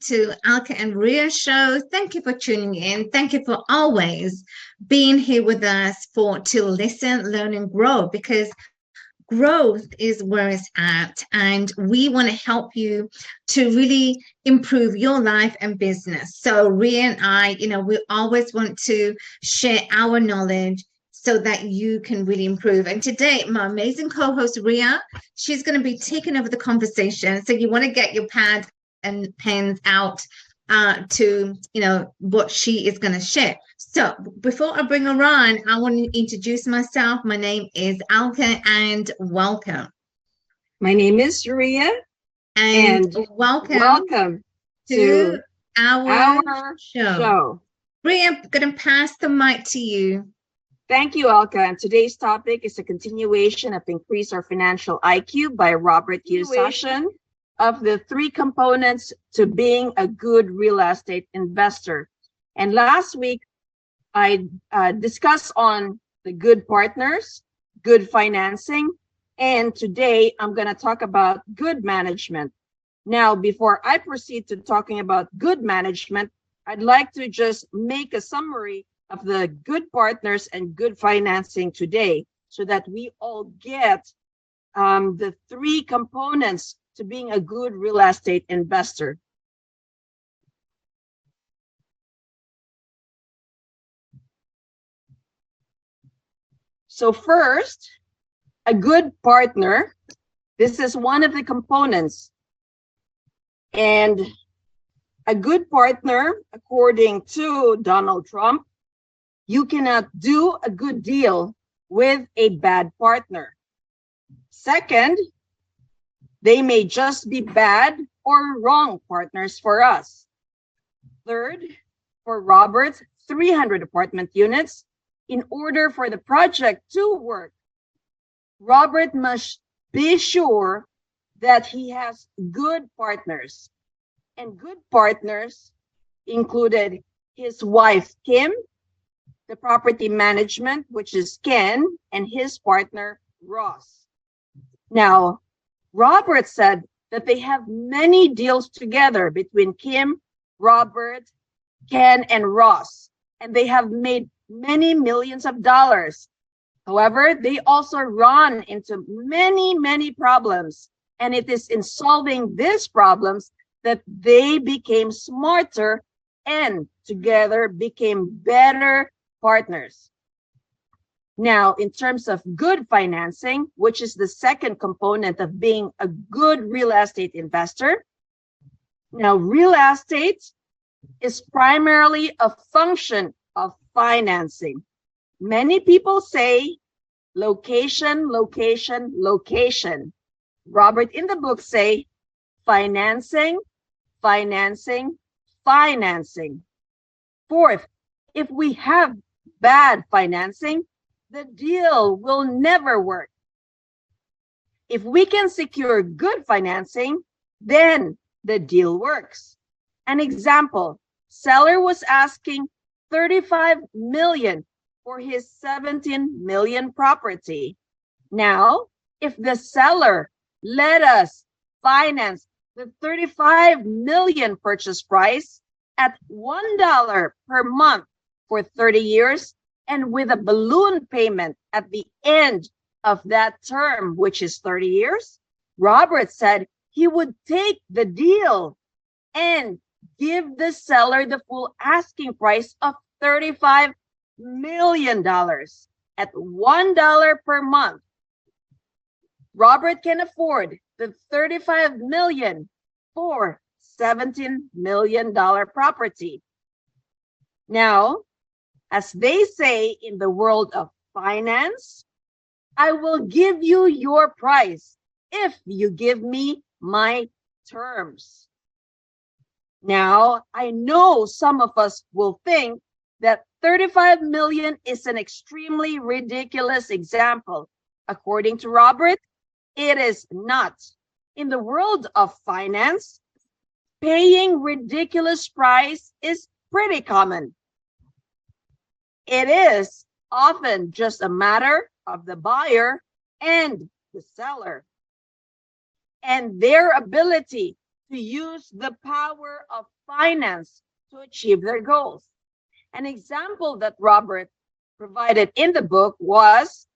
to 𝗥𝗵𝗲 show. Thank you for tuning in. Thank you for always being here with us to listen, learn, and grow, because growth is where it's at. And we want to help you to really improve your life and business. So Rhea and I, we always want to share our knowledge so that you can really improve. And today, my amazing co-host, Rhea, she's going to be taking over the conversation. So you want to get your pad and pens out to, what she is going to share. So before I bring her on, I want to introduce myself. My name is 𝗥𝗵𝗲, and welcome. My name is Rhea, and welcome to our show. Rhea, I'm going to pass the mic to you. Thank you, 𝗥𝗵𝗲. And today's topic is a continuation of Increase Our Financial IQ by Robert Kiyosaki, of the 3 components to being a good real estate investor. And last week, I discussed on the good partners, good financing, and today I'm going to talk about good management. Now, before I proceed to talking about good management, I'd like to just make a summary of the good partners and good financing today so that we all get the 3 components to being a good real estate investor. So first, a good partner. This is one of the components. And a good partner, according to Donald Trump, you cannot do a good deal with a bad partner. Second, they may just be bad or wrong partners for us. Third, for Robert's 300 apartment units, in order for the project to work, Robert must be sure that he has good partners. And good partners included his wife, Kim, the property management, which is Ken, and his partner, Ross. Now, Robert said that they have many deals together between Kim, Robert, Ken, and Ross, and they have made many millions of dollars. However, they also run into many problems, and it is in solving these problems that they became smarter and together became better partners. Now, in terms of good financing, which is the second component of being a good real estate investor. Now, real estate is primarily a function of financing. Many people say location, location, location. Robert in the book say financing, financing, financing. Fourth, if we have bad financing, the deal will never work. If we can secure good financing, then the deal works. An example, seller was asking $35 million for his $17 million property. Now, if the seller let us finance the $35 million purchase price at $1 per month for 30 years, and with a balloon payment at the end of that term, which is 30 years, Robert said he would take the deal and give the seller the full asking price of $35 million at $1 per month. Robert can afford the $35 million for $17 million property. Now, as they say in the world of finance, I will give you your price if you give me my terms. Now, I know some of us will think that $35 million is an extremely ridiculous example. According to Robert, it is not. In the world of finance, paying ridiculous price is pretty common. It is often just a matter of the buyer and the seller and their ability to use the power of finance to achieve their goals. An example that Robert provided in the book was,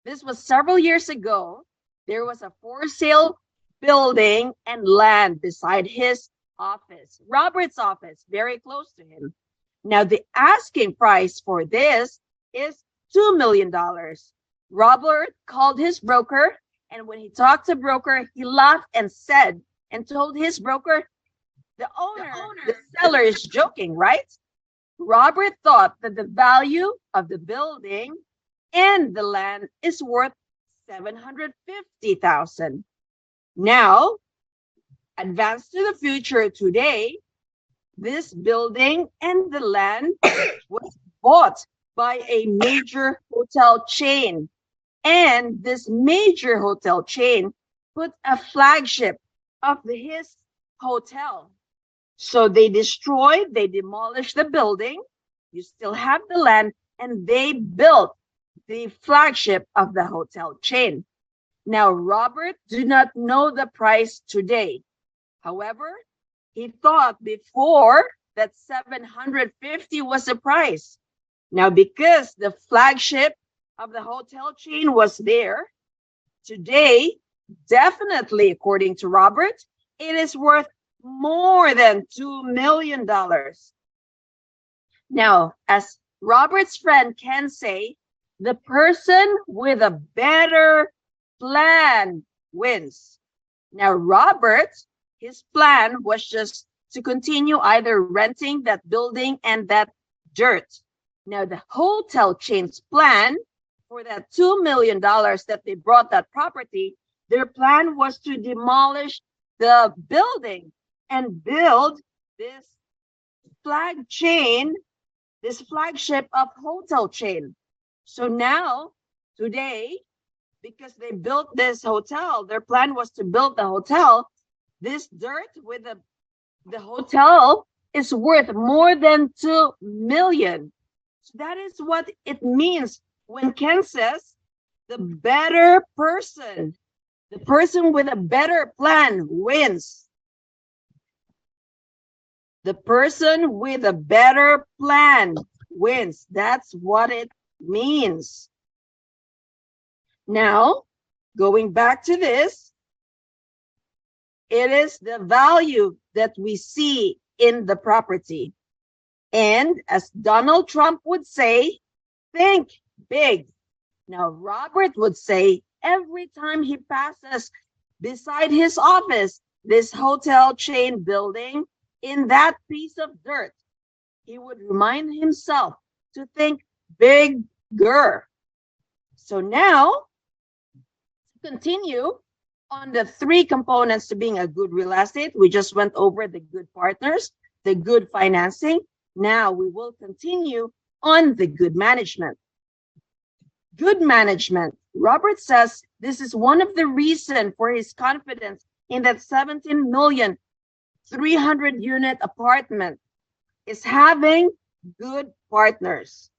this was several years ago, there was a for sale building and land beside his office, Robert's office, very close to him. Now, the asking price for this is $2 million. Robert called his broker, and when he talked to broker, he laughed and said, and told his broker, the seller is joking, right? Robert thought that the value of the building and the land is worth $750,000. Now, advance to the future today, this building and the land was bought by a major hotel chain. And this major hotel chain put a flagship of his hotel. So they demolished the building. You still have the land, and they built the flagship of the hotel chain. Now, Robert did not know the price today. However, he thought before that $750 was the price. Now, because the flagship of the hotel chain was there, today, definitely, according to Robert, it is worth more than $2 million. Now, as Robert's friend can say, the person with a better plan wins. Now, Robert, his plan was just to continue either renting that building and that dirt. Now, the hotel chain's plan for that $2 million that they brought that property, their plan was to demolish the building and build this flagship of hotel chain. So now, today, because they built this hotel, their plan was to build the hotel. This dirt with the hotel is worth more than $2 million. So that is what it means when Ken says the better person, the person with a better plan wins. The person with a better plan wins. That's what it means. Now, going back to this, it is the value that we see in the property. And as Donald Trump would say, think big. Now, Robert would say every time he passes beside his office, this hotel chain building, in that piece of dirt, he would remind himself to think bigger. So now, to continue on the 3 components to being a good real estate, we just went over the good partners, the good financing. Now we will continue on the good management. Good management. Robert says this is one of the reasons for his confidence in that 17 million 300-unit apartment is having good partners.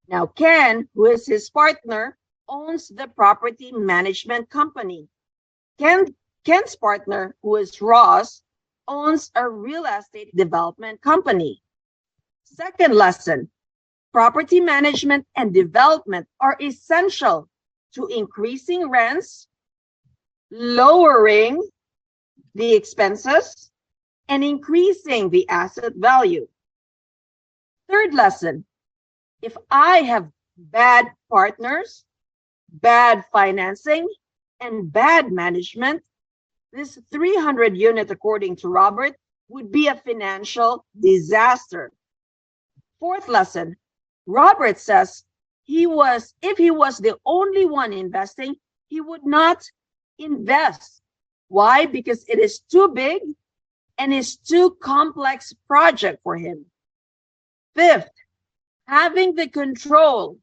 Now, Ken, who is his partner, owns the property management company. Ken's partner, who is Ross, owns a real estate development company. Second lesson, property management and development are essential to increasing rents, lowering the expenses, and increasing the asset value. Third lesson, if I have bad partners, bad financing, and bad management, this 300 unit, according to Robert, would be a financial disaster. Fourth lesson, Robert says if he was the only one investing, he would not invest. Why? Because it is too big and it's too complex project for him. Fifth, having the control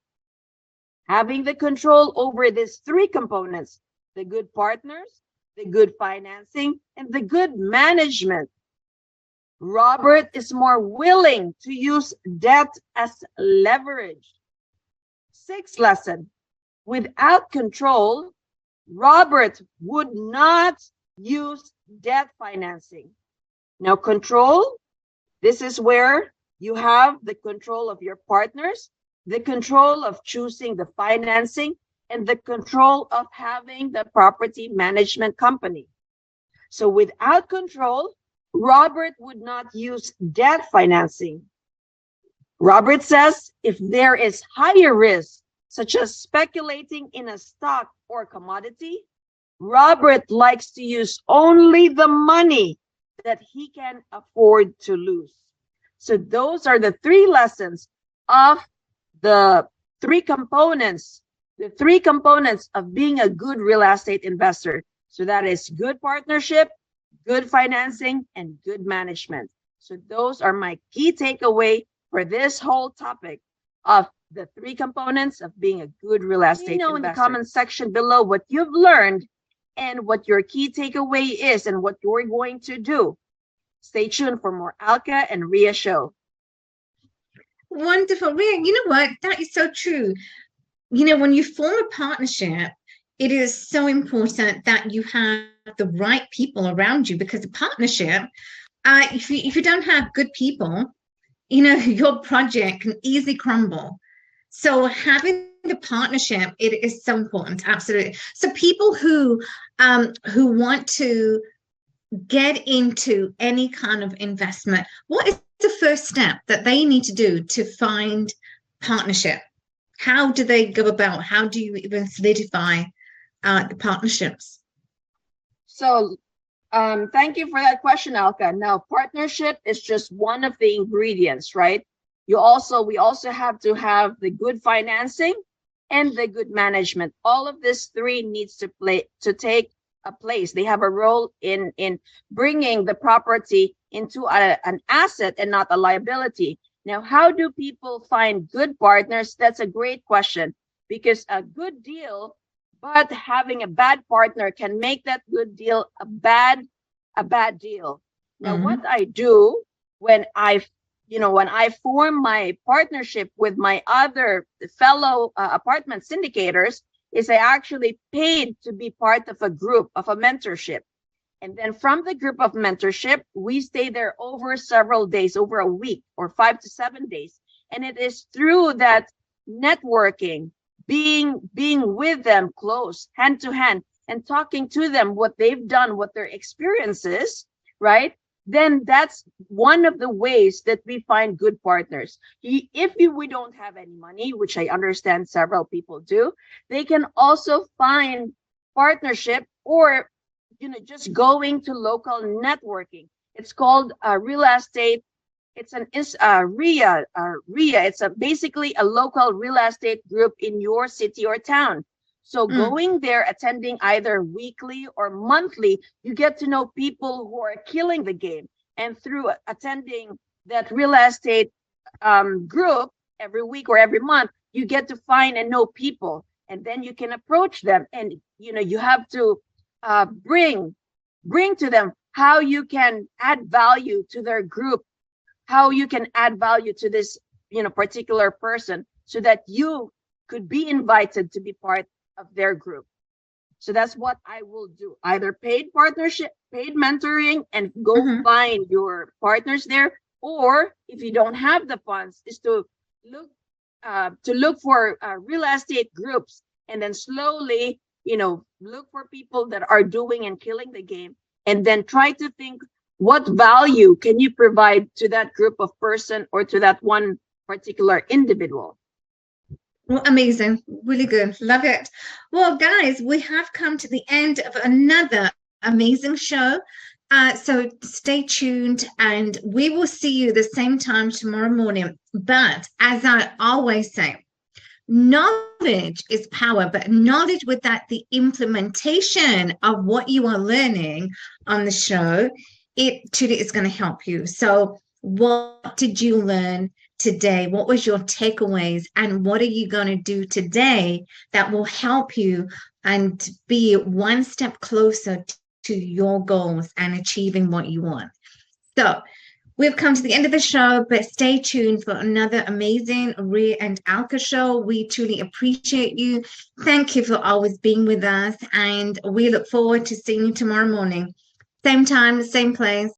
over these 3 components, the good partners, the good financing, and the good management. Robert is more willing to use debt as leverage. Sixth lesson, without control, Robert would not use debt financing. Now, control, this is where you have the control of your partners, the control of choosing the financing, and the control of having the property management company. So without control, Robert would not use debt financing. Robert says if there is higher risk, such as speculating in a stock or commodity, Robert likes to use only the money that he can afford to lose. So those are the three lessons of the three components of being a good real estate investor. So that is good partnership, good financing, and good management. So those are my key takeaway for this whole topic of the three components of being a good real estate investor. In the comment section below what you've learned and what your key takeaway is and what you're going to do. Stay tuned for more 𝗥𝗵𝗲 and Ria show. Wonderful, Ria. You know what? That is so true. You know, when you form a partnership, it is so important that you have the right people around you, because a partnership, if you don't have good people, you know, your project can easily crumble. So having the partnership, it is so important. Absolutely. So people who want to get into any kind of investment, what is the first step that they need to do to find partnership? How do they go about? How do you even solidify the partnerships? So thank you for that question, 𝗥𝗵𝗲. Now, partnership is just one of the ingredients, right? We also have to have the good financing and the good management. All of these three needs to take a place. They have a role in bringing the property into an asset and not a liability. Now, how do people find good partners? That's a great question, because a good deal, but having a bad partner can make that good deal a bad deal. Now, what I do when I form my partnership with my other fellow apartment syndicators is I actually paid to be part of a group of a mentorship. And then from the group of mentorship, we stay there over several days, over a week or 5 to 7 days. And it is through that networking, being with them close, hand to hand, and talking to them what they've done, what their experience is, right? Then that's one of the ways that we find good partners. If we don't have any money, which I understand several people do, they can also find partnership, or just going to local networking. It's called real estate. It's an RIA. It's basically a local real estate group in your city or town. So going there, attending either weekly or monthly, you get to know people who are killing the game. And through attending that real estate group every week or every month, you get to find and know people, and then you can approach them. And you have to bring to them how you can add value to their group, how you can add value to this particular person, so that you could be invited to be part of their group. So that's what I will do. Either paid partnership, paid mentoring, and go find your partners there, or if you don't have the funds, is to look for real estate groups, and then slowly look for people that are doing and killing the game, and then try to think, what value can you provide to that group of person or to that one particular individual? Well, amazing. Really good. Love it. Well, guys, we have come to the end of another amazing show. So stay tuned, and we will see you the same time tomorrow morning. But as I always say, knowledge is power, but knowledge without the implementation of what you are learning on the show, it truly is going to help you. So what did you learn today? What was your takeaways, and what are you going to do today that will help you and be one step closer to your goals and achieving what you want? So we've come to the end of the show, but stay tuned for another amazing Ria and 𝗥𝗵𝗲 show. We truly appreciate you. Thank you for always being with us, and we look forward to seeing you tomorrow morning. Same time, same place.